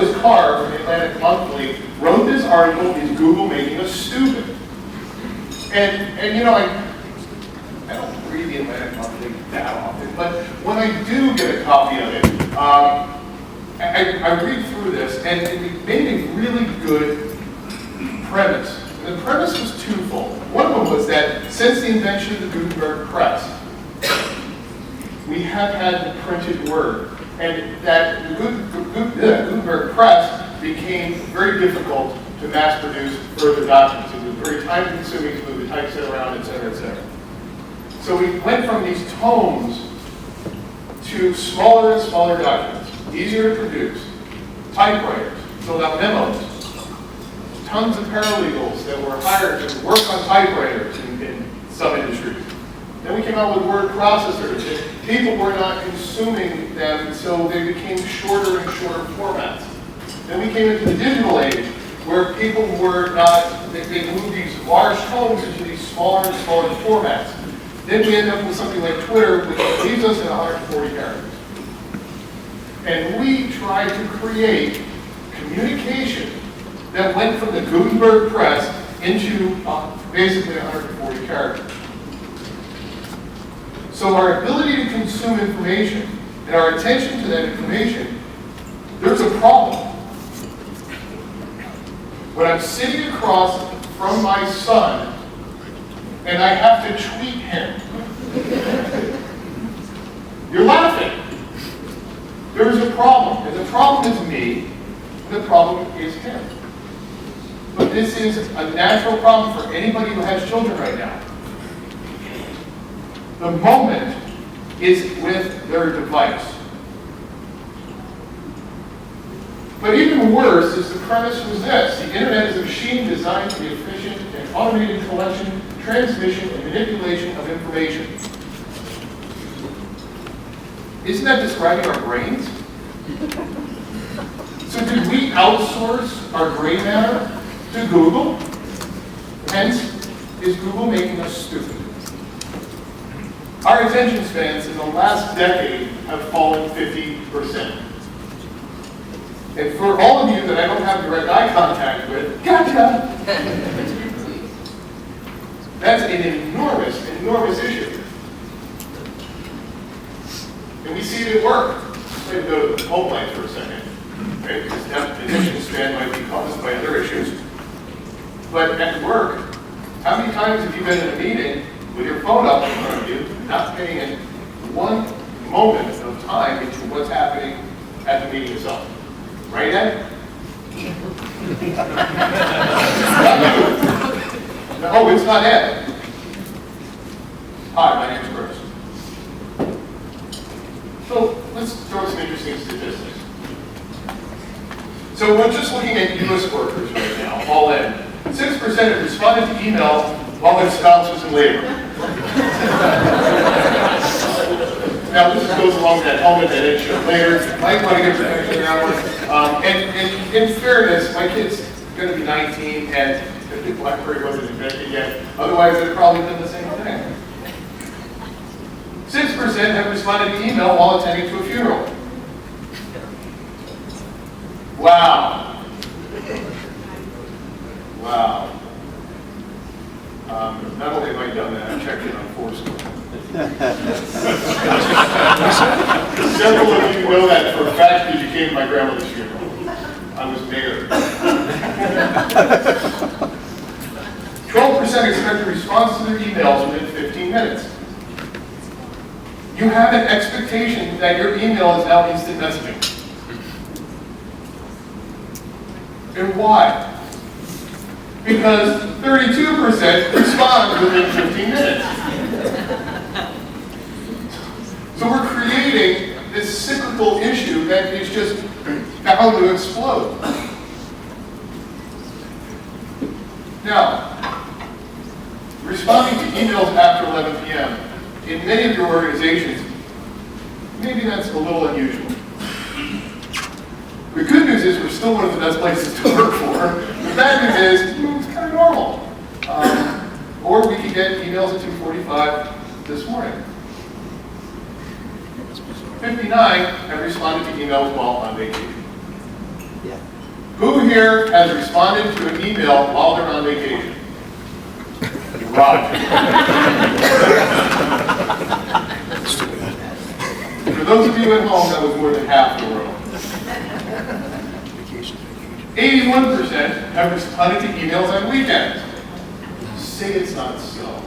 Nicholas Carr from the Atlantic Monthly wrote this article, "Is Google Making Us Stupid?" And you know, I don't read the Atlantic Monthly that often, but when I do get a copy of it, I read through this, and it made a really good premise. And the premise was twofold. One of them was that since the invention of the Gutenberg press, we have had the printed word, and that the Gutenberg press became very difficult to mass produce further documents. It was very time consuming to move the typeset around, et cetera, et cetera. So we went from these tomes to smaller and smaller documents, easier to produce, typewriters, filled out memos, tons of paralegals that were hired to work on typewriters in some industries. Then we came out with word processors, and people were not consuming them, so they became shorter and shorter formats. Then we came into the digital age, where people were not, they moved these large tomes into these smaller and smaller formats. Then we end up with something like Twitter, which leaves us at 140 characters. And we tried to create communication that went from the Gutenberg press into basically 140 characters. So our ability to consume information and our attention to that information, there's a problem. When I'm sitting across from my son and I have to tweet him, you're laughing. There is a problem, and the problem is me, and the problem is him. But this is a natural problem for anybody who has children right now. The moment is with their device. But even worse is the premise was this: the internet is a machine designed to be efficient in automated collection, transmission, and manipulation of information. Isn't that describing our brains? So did we outsource our gray matter to Google? Hence, is Google making us stupid? Our attention spans in the last decade have fallen 50%. And for all of you that I don't have direct eye contact with, gotcha! That's an enormous, enormous issue. And we see it at work. Let me go to the home life for a second. Right? Because that attention span might be caused by other issues. But at work, how many times have you been in a meeting with your phone up in front of you, not paying in one moment of time into what's happening at the meeting itself? Right, Ed? No, it's not Ed. Hi, my name's Chris. So let's throw some interesting statistics. So we're just looking at U.S. workers right now, all in. 6% have responded to email while their spouse was in labor. Now this goes along with that helmet that Ed showed later. Might want to get protection around one. And in fairness, my kid's going to be 19, and the BlackBerry wasn't invented yet. Otherwise, they'd probably done the same thing. 6% have responded to email while attending to a funeral. Wow. Wow. Not only have I done that, I've checked in on Foursquare. Several of you know that for a fact because you came to my grandmother's funeral. I was mayor. 12% expect a response to their emails within 15 minutes. You have an expectation that your email is now instant messaging. And why? Because 32% respond within 15 minutes. So we're creating this cyclical issue that is just bound to explode. Now, responding to emails after 11 p.m. in many of your organizations, maybe that's a little unusual. The good news is we're still one of the best places to work for. The bad news is it's kind of normal. Or we could get emails at 2:45 this morning. 59 have responded to emails while on vacation. Yeah. Who here has responded to an email while they're on vacation? Roger. For those of you at home, that was more than half the room. 81% have responded to emails on weekends. Say it's not so.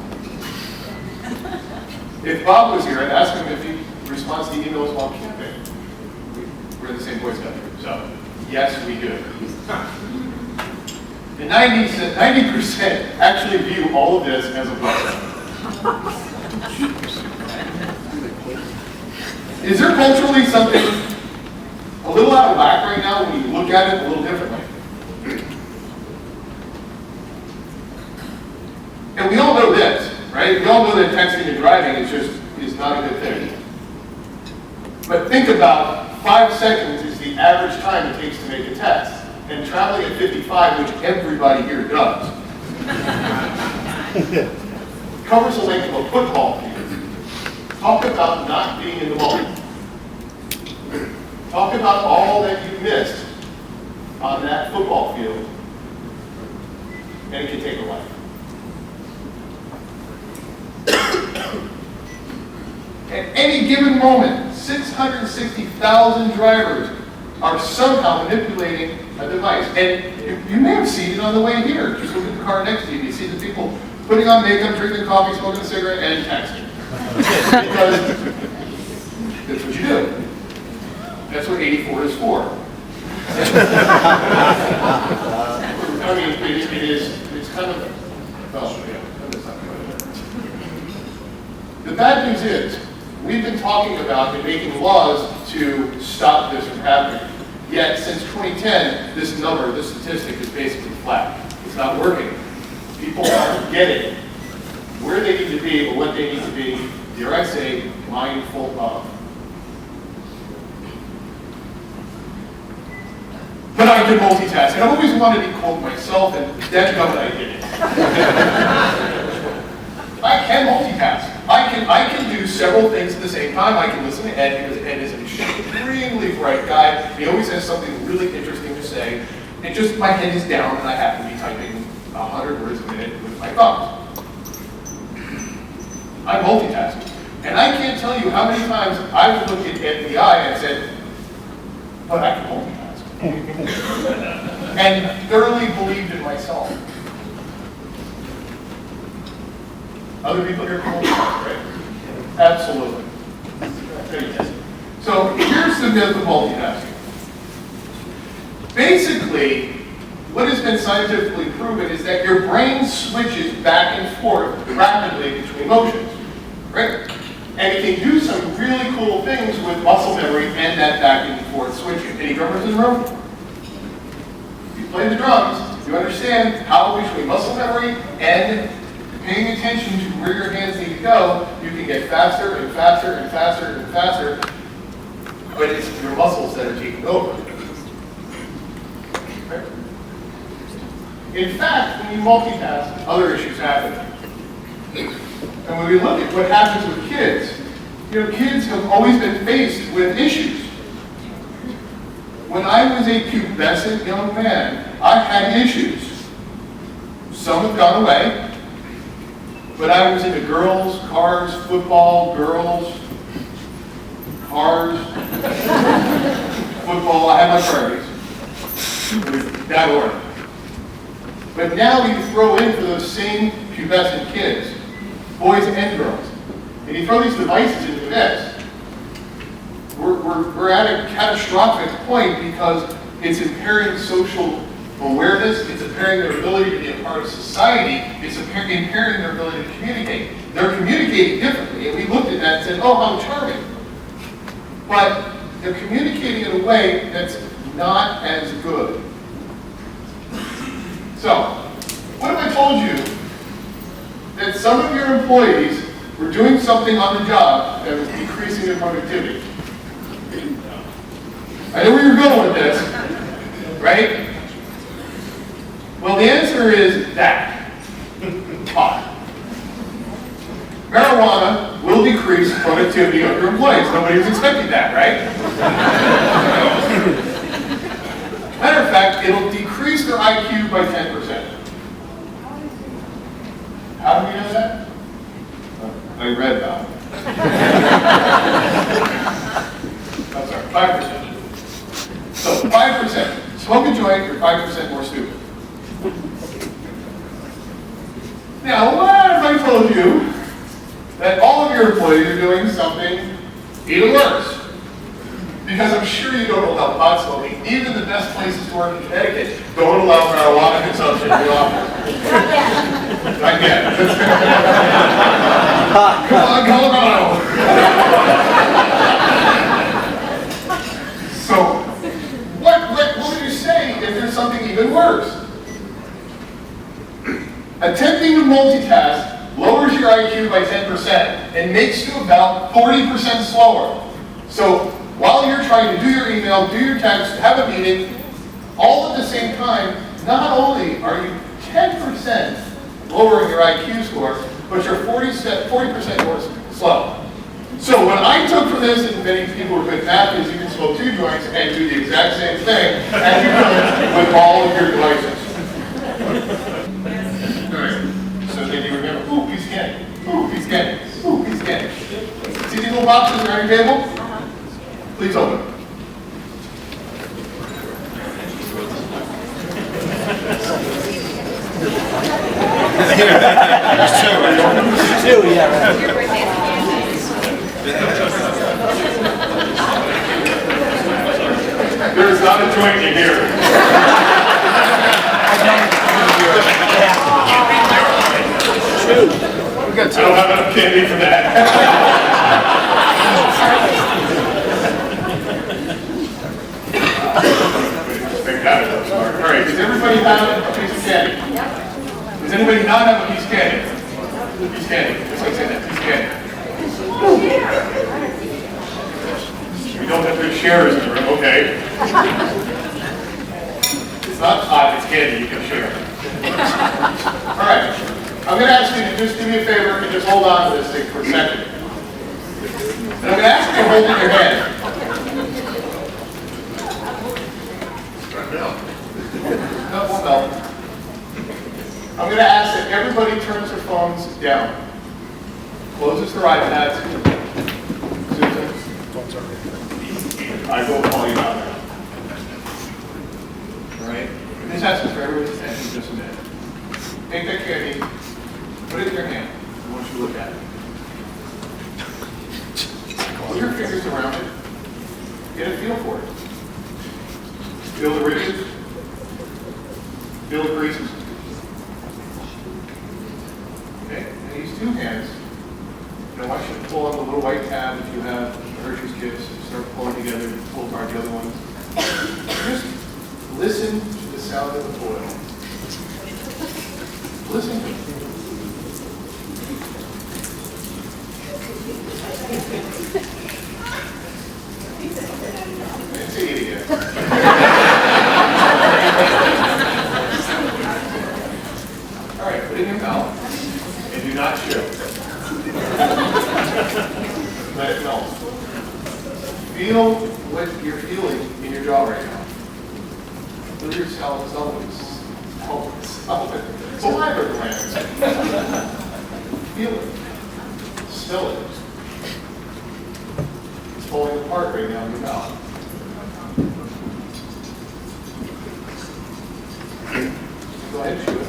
If Bob was here, I'd ask him if he responds to emails while camping. We're in the same voice country, so yes, we do. And 90% actually view all of this as a blessing. Is there culturally something a little out of whack right now when you look at it a little differently? And we all know this, right? We all know that texting and driving is not a good thing. But think about 5 seconds is the average time it takes to make a text. And traveling at 55, which everybody here does, covers the length of a football field. Talk about not being in the moment. Talk about all that you missed on that football field, and it can take a life. At any given moment, 660,000 drivers are somehow manipulating a device. And you may have seen it on the way here. Just look at the car next to you. You see the people putting on makeup, drinking coffee, smoking a cigarette, and texting. Because that's what you do. That's what 84 is for. I mean, it's kind of, well, yeah, that's not good. The bad news is, we've been talking about and making laws to stop this from happening. Yet, since 2010, this number, this statistic is basically flat. It's not working. People aren't getting where they need to be or what they need to be, dare I say, mindful of. But I can multitask. And I've always wanted to quote myself, and dadgummit, I did it. I can multitask. I can do several things at the same time. I can listen to Ed because Ed is an extremely bright guy. He always has something really interesting to say. And just my head is down and I happen to be typing 100 words a minute with my thumbs. I'm multitasking. And I can't tell you how many times I've looked at Ed in the eye and said, but I can multitask. And thoroughly believed in myself. Other people here can multitask, right? Absolutely. So here's the myth of multitasking. Basically, what has been scientifically proven is that your brain switches back and forth rapidly between motions, right? And it can do some really cool things with muscle memory and that back and forth switching. Any drummers in the room? If you play the drums, you understand how between muscle memory and paying attention to where your hands need to go, you can get faster and faster and faster and faster, but it's your muscles that are taking over. Right? In fact, when you multitask, other issues happen. And when we look at what happens with kids, kids have always been faced with issues. When I was a pubescent young man, I had issues. Some have gone away. But I was into girls, cars, football, girls, cars, football. I had my priorities. That order. But now you throw in for those same pubescent kids, boys and girls, and you throw these devices into this. We're at a catastrophic point because it's impairing social awareness, it's impairing their ability to be a part of society, it's impairing their ability to communicate. They're communicating differently, and we looked at that and said, oh, how charming. But they're communicating in a way that's not as good. So, what if I told you that some of your employees were doing something on the job that was decreasing their productivity? I know where you're going with this, right? Well, the answer is that. Pot. Marijuana will decrease productivity of your employees. Nobody was expecting that, right? Matter of fact, it'll decrease their IQ by 10%. How do we know that? I read about it. I'm sorry, 5%. So 5%. Smoke a joint, you're 5% more stupid. Now, what if I told you that all of your employees are doing something even worse? Because I'm sure you don't allow pot smoking. Even the best places to work in Connecticut don't allow marijuana consumption in the office. Not yet. Come on, Colorado. So, what would you say if there's something even worse? Attempting to multitask lowers your IQ by 10% and makes you about 40% slower. So, while you're trying to do your email, do your text, have a meeting, all at the same time, not only are you 10% lowering your IQ score, but you're 40% more slow. So what I took from this, and many people are good at math, is you can smoke 2 joints and do the exact same thing as you're doing with all of your devices. Alright, so then you remember, ooh, he's scanning, ooh, he's scanning, ooh, he's scanning. See these little boxes around your table? Please open. Two, yeah, right. There is not a joint in here. We got I don't have enough candy for that. All right, does everybody have a piece of candy? Does anybody not have a piece of candy? Piece of candy, just like saying that, piece of candy. We don't have good sharers in the room, okay. It's not hot, it's candy, you can share. All right, I'm going to ask you to just do me a favor and just hold on to this thing for a second. And I'm going to ask you to hold it in your hand. No. I'm going to ask that everybody turns their phones down. Closes their iPads. Susan, I will call you out now. All right? This asks for everybody's attention in just a minute. Take that candy, put it in your hand. I want you to look at it. Put your fingers around it. Get a feel for it. Feel the ridges. Feel the creases. Okay? And these 2 hands, I want you to pull on the little white tab if you have Hershey's Kiss, start pulling together, pull apart the other ones. Just listen to the sound of the foil. Listen to it. Let's see it again. All right, put it in your mouth and do not chew. Let it melt. Feel what you're feeling in your jaw right now. Feel your saliva glands. Feel it. Smell it. It's falling apart right now in your mouth. Go ahead and chew it.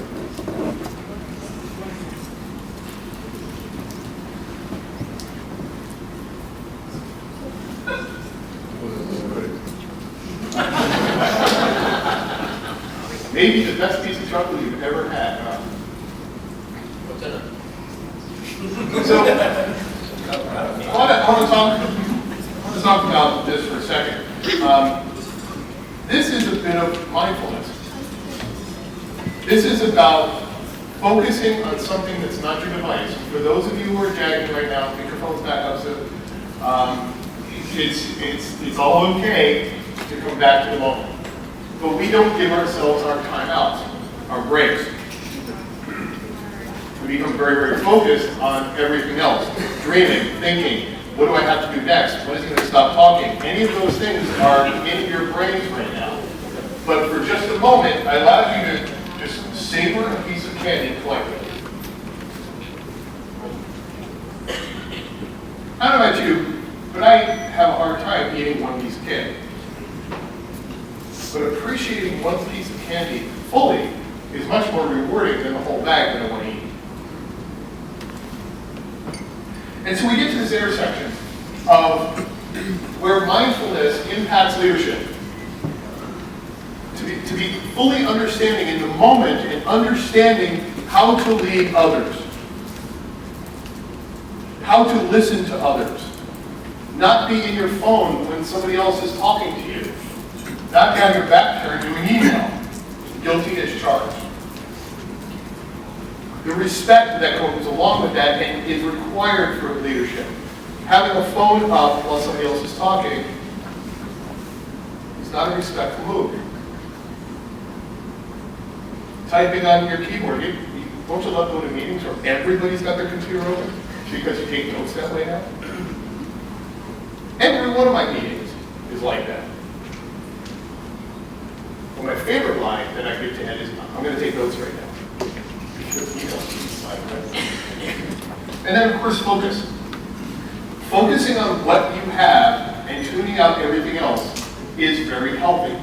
Maybe the best piece of chocolate you've ever had. What's in it? So, I want to talk about this for a second. This is a bit of mindfulness. This is about focusing on something that's not your device. For those of you who are jagging right now, pick your phones back up. So it's all okay to come back to the moment. But we don't give ourselves our timeouts, our breaks. We become very, very focused on everything else. Dreaming, thinking, what do I have to do next? When is he going to stop talking? Any of those things are in your brains right now. But for just a moment, I allowed you to just savor a piece of candy collectively. I don't know about you, but I have a hard time eating one piece of candy. But appreciating one piece of candy fully is much more rewarding than the whole bag that I want to eat. And so we get to this intersection of where mindfulness impacts leadership. To be fully understanding in the moment and understanding how to lead others. How to listen to others. Not be in your phone when somebody else is talking to you. Not have your back turned to an email. Guilty as charged. The respect that comes along with that and is required for leadership. Having a phone up while somebody else is talking is not a respectful move. Typing on your keyboard, don't you love going to meetings where everybody's got their computer open because you take notes that way now? Every one of my meetings is like that. Well, my favorite line that I give to Ed is, I'm going to take notes right now. And then, of course, focus. Focusing on what you have and tuning out everything else is very healthy.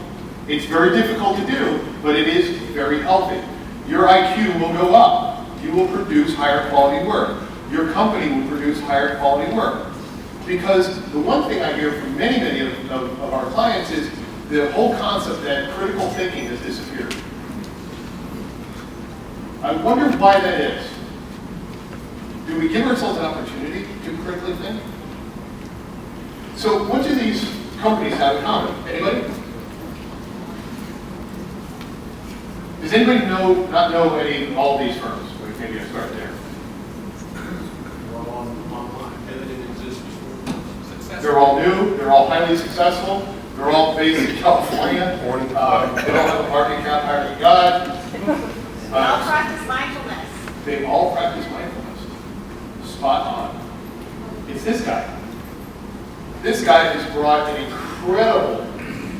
It's very difficult to do, but it is very healthy. Your IQ will go up. You will produce higher quality work. Your company will produce higher quality work. Because the one thing I hear from many of our clients is the whole concept that critical thinking has disappeared. I wonder why that is. Do we give ourselves an opportunity to critically think? So what do these companies have in common? Anybody? Does anybody not know all these firms? Maybe I'll start there. They're all new, they're all highly successful, they're all based in California. They don't have a market cap higher than God. They all practice mindfulness. They all practice mindfulness. Spot on. It's this guy. This guy has brought an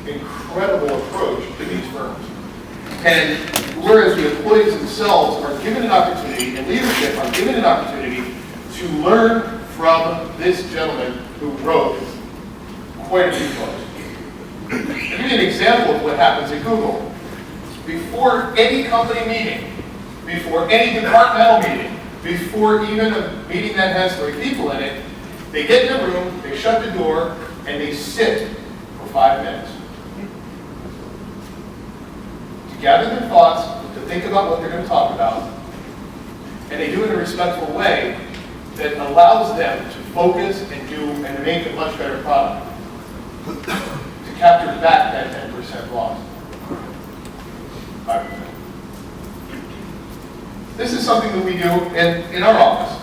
incredible approach to these firms. And whereas the employees themselves are given an opportunity, and leadership are given an opportunity to learn from this gentleman who wrote quite a few books. I'll give you an example of what happens at Google. Before any company meeting, before any departmental meeting, before even a meeting that has 3 people in it, they get in a room, they shut the door, and they sit for 5 minutes. To gather their thoughts, to think about what they're going to talk about, and they do it in a respectful way that allows them to focus and to make a much better product. To capture back that 10% loss. 5%. This is something that we do in our office.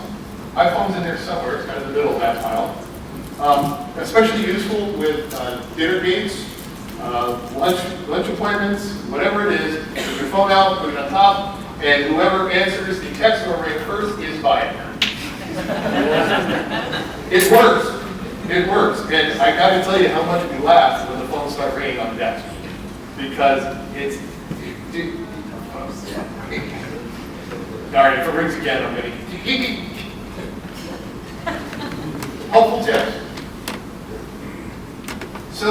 My phone's in there somewhere, it's kind of in the middle of that pile. Especially useful with dinner dates, lunch appointments, whatever it is. Put your phone out, put it on top, and whoever answers the text or ring first is buying. It works. It works. And I got to tell you how much we laugh when the phones start ringing on the desk. Because it's... Alright, if it rings again, I'm going to... Helpful tips. So,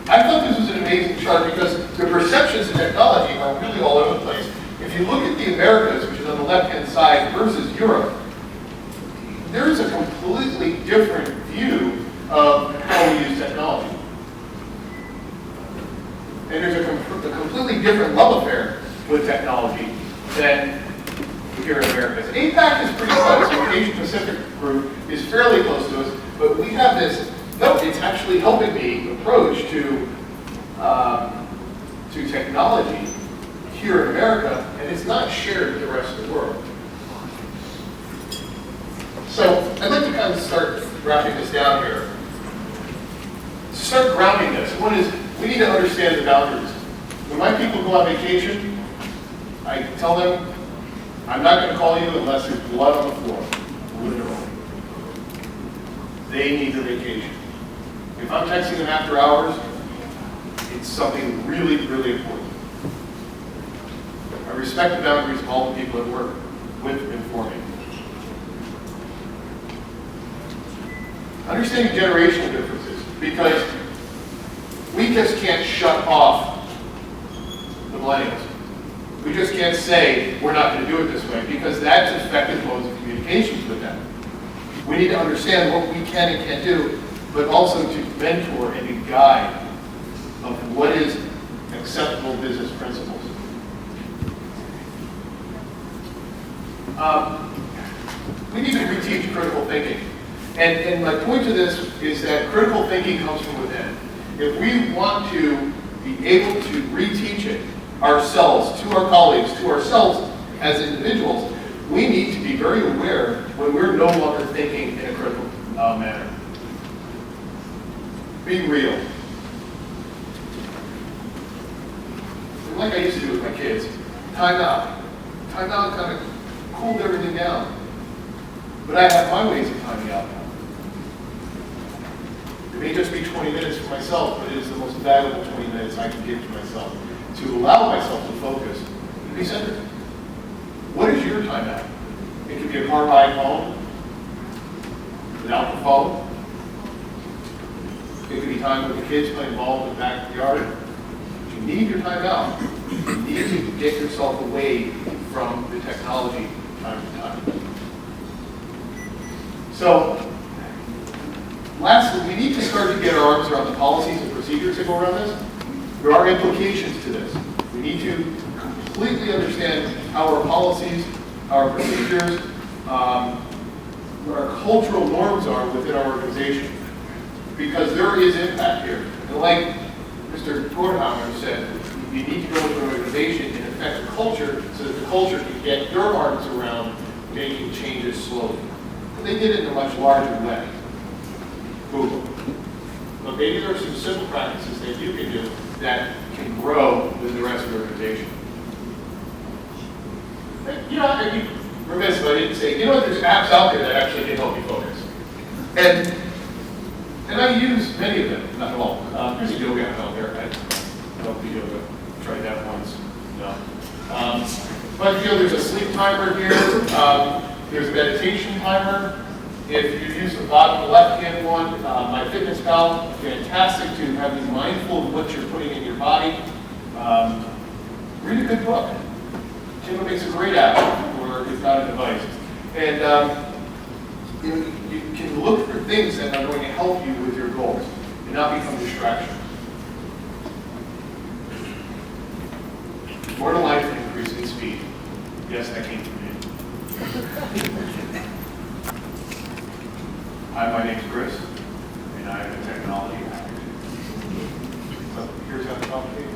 I thought this was an amazing chart because the perceptions of technology are really all over the place. If you look at the Americas, which is on the left-hand side, versus Europe, there is a completely different view of how we use technology. And there's a completely different love affair with technology than here in America. APAC is pretty close. The Asia Pacific group is fairly close to us, but we have this, no, it's actually helping me approach to technology here in America, and it's not shared with the rest of the world. So I'd like to kind of start wrapping this down here. To start grounding this, one is we need to understand the boundaries. When my people go on vacation, I tell them, I'm not going to call you unless there's blood on the floor, literally. They need their vacation. If I'm texting them after hours, It's something really, really important. I respect the boundaries of all the people that work with and for me. Understanding generational differences, because we just can't shut off the millennials. We just can't say we're not going to do it this way, because that's effective modes of communications with them. We need to understand what we can and can't do, but also to mentor and to guide of what is acceptable business principles. We need to reteach critical thinking. And my point to this is that critical thinking comes from within. If we want to be able to reteach it ourselves, to our colleagues, to ourselves as individuals, we need to be very aware when we're no longer thinking in a critical manner. Be real. And like I used to do with my kids, time out. Time out kind of cooled everything down. But I have my ways of timing out now. It may just be 20 minutes for myself, but it is the most valuable 20 minutes I can give to myself to allow myself to focus and be centered. What is your time out? It could be a car ride home, without the phone. It could be time with the kids playing ball in the backyard. But you need your time out. You need to get yourself away from the technology time to time. So, lastly, we need to start to get our arms around the policies and procedures that go around this. There are implications to this. We need to completely understand how our policies, our procedures, what our cultural norms are within our organization. Because there is impact here. And like Mr. Gordhammer said, you need to go into an organization and affect the culture so that the culture can get their arms around making changes slowly. And they did it in a much larger way. Google. But maybe there are some simple practices that you can do that can grow with the rest of the organization. You know, I'd be remiss if I didn't say, you know what, there's apps out there that actually can help you focus. And I use many of them, not all. There's a yoga app out there. I don't do yoga. Tried that once. No. But you know, there's a sleep timer here. There's a meditation timer. If you use the bottom left-hand one, MyFitnessPal, fantastic to have you mindful of what you're putting in your body. Read a good book. Kimba makes a great app for it's not a device. And you can look for things that are going to help you with your goals and not become distractions. More to life and increase in speed. Yes, that came from me. Hi, my name's Chris, and I'm a technology hacker. So here's how to talk to you.